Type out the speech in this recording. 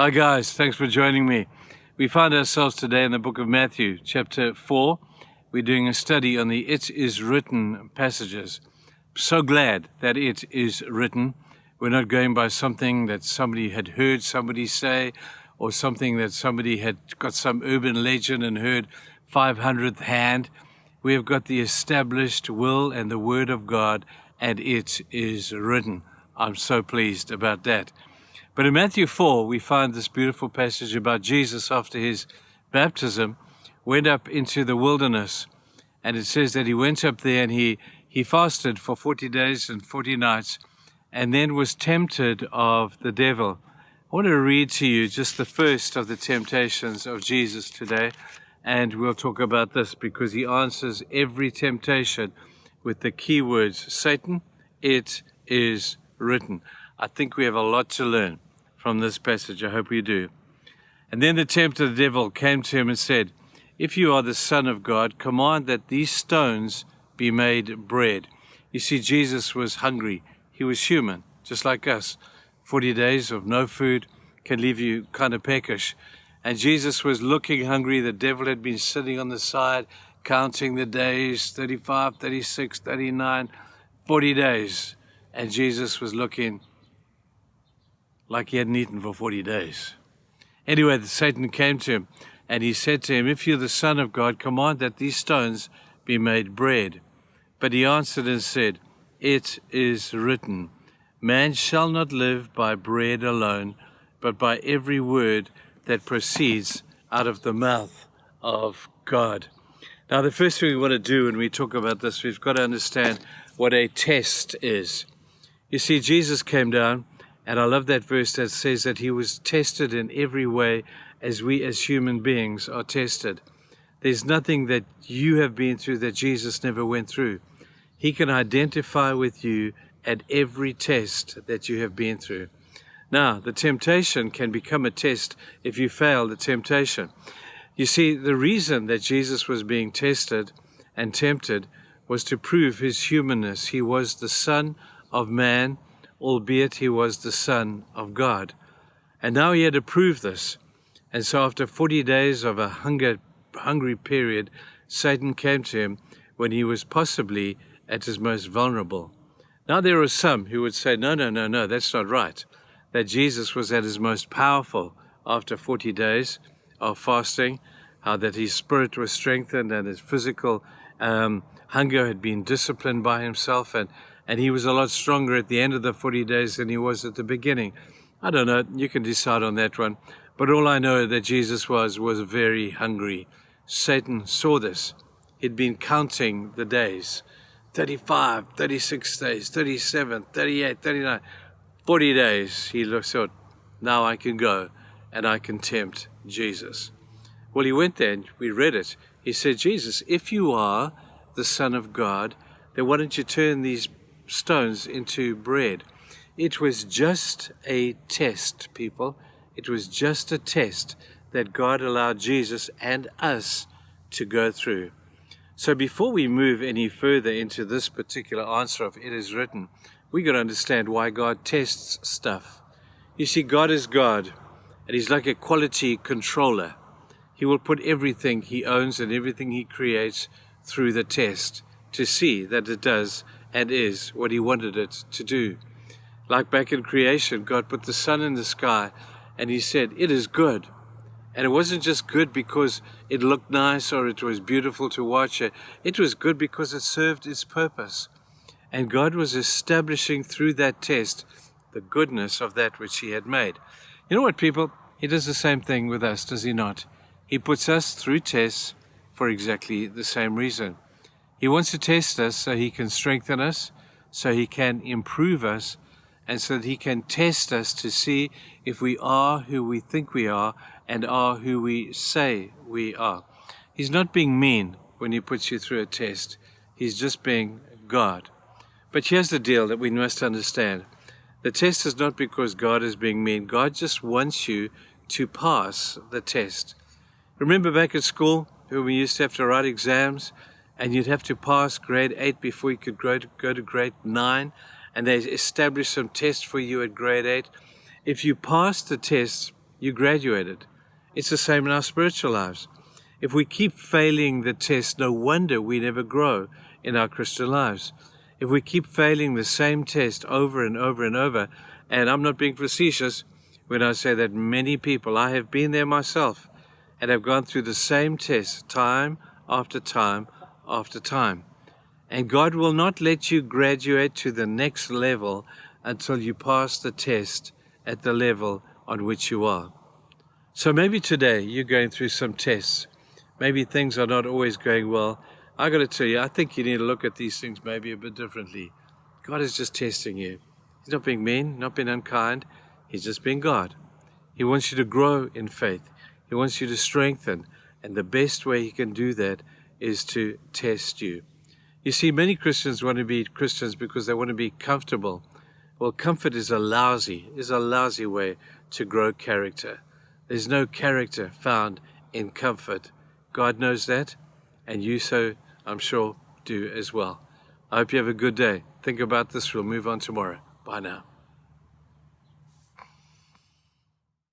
Hi guys, thanks for joining me. We find ourselves today in the book of Matthew, chapter 4. We're doing a study on the "it is written" passages. So glad that it is written. We're not going by something that somebody had heard somebody say, or something that somebody had got some urban legend and heard 500th hand. We have got the established will and the word of God, and it is written. I'm so pleased about that. But in Matthew 4, we find this beautiful passage about Jesus after his baptism went up into the wilderness. And it says that he went up there and he fasted for 40 days and 40 nights and then was tempted of the devil. I want to read to you just the first of the temptations of Jesus today. And we'll talk about this because he answers every temptation with the key words, Satan, it is written. I think we have a lot to learn from this passage. I hope we do. And then the tempter, the devil, came to him and said, if you are the Son of God, command that these stones be made bread. You see, Jesus was hungry. He was human, just like us. 40 days of no food can leave you kind of peckish. And Jesus was looking hungry. The devil had been sitting on the side, counting the days, 35, 36, 39, 40 days. And Jesus was looking like he hadn't eaten for 40 days. Anyway, Satan came to him, and he said to him, if you're the Son of God, command that these stones be made bread. But he answered and said, it is written, man shall not live by bread alone, but by every word that proceeds out of the mouth of God. Now, the first thing we want to do when we talk about this, we've got to understand what a test is. You see, Jesus came down, and I love that verse that says that he was tested in every way as we as human beings are tested. There's nothing that you have been through that Jesus never went through. He can identify with you at every test that you have been through. Now, the temptation can become a test if you fail the temptation. You see, the reason that Jesus was being tested and tempted was to prove his humanness. He was the Son of Man, albeit he was the Son of God. And now he had to prove this. And so after 40 days of a hungry period, Satan came to him when he was possibly at his most vulnerable. Now there are some who would say, no, that's not right. That Jesus was at his most powerful after 40 days of fasting, that his spirit was strengthened and his physical hunger had been disciplined by himself, and he was a lot stronger at the end of the 40 days than he was at the beginning. I don't know, you can decide on that one. But all I know that Jesus was very hungry. Satan saw this. He'd been counting the days. 35, 36 days, 37, 38, 39, 40 days. He thought, now I can go and I can tempt Jesus. Well, he went there and we read it. He said, Jesus, if you are the Son of God, then why don't you turn these stones into bread? It was just a test, people. It was just a test that God allowed Jesus and us to go through. So before we move any further into this particular answer of it is written, we got to understand why God tests stuff. You see, God is God, and he's like a quality controller. He will put everything he owns and everything he creates through the test to see that it does and is what he wanted it to do. Like back in creation, God put the sun in the sky, and he said, it is good. And it wasn't just good because it looked nice or it was beautiful to watch. It was good because it served its purpose. And God was establishing through that test the goodness of that which he had made. You know what, people? He does the same thing with us, does he not? He puts us through tests for exactly the same reason. He wants to test us so he can strengthen us, so he can improve us, and so that he can test us to see if we are who we think we are and are who we say we are. He's not being mean when he puts you through a test. He's just being God. But here's the deal that we must understand. The test is not because God is being mean. God just wants you to pass the test. Remember back at school when we used to have to write exams and you'd have to pass grade 8 before you could go to grade 9, and they established some tests for you at grade 8. If you passed the test you graduated. It's the same in our spiritual lives. If we keep failing the test, no wonder we never grow in our Christian lives. If we keep failing the same test over and over and over, and I'm not being facetious when I say that many people, I have been there myself, and have gone through the same test time after time after time. And God will not let you graduate to the next level until you pass the test at the level on which you are. So maybe today you're going through some tests. Maybe things are not always going well. I got to tell you, I think you need to look at these things maybe a bit differently. God is just testing you. He's not being mean, not being unkind. He's just being God. He wants you to grow in faith. He wants you to strengthen. And the best way He can do that is to test you. You see, many Christians want to be Christians because they want to be comfortable. Well, comfort is a lousy way to grow character. There's no character found in comfort. God knows that, and you so, I'm sure, do as well. I hope you have a good day. Think about this. We'll move on tomorrow. Bye now.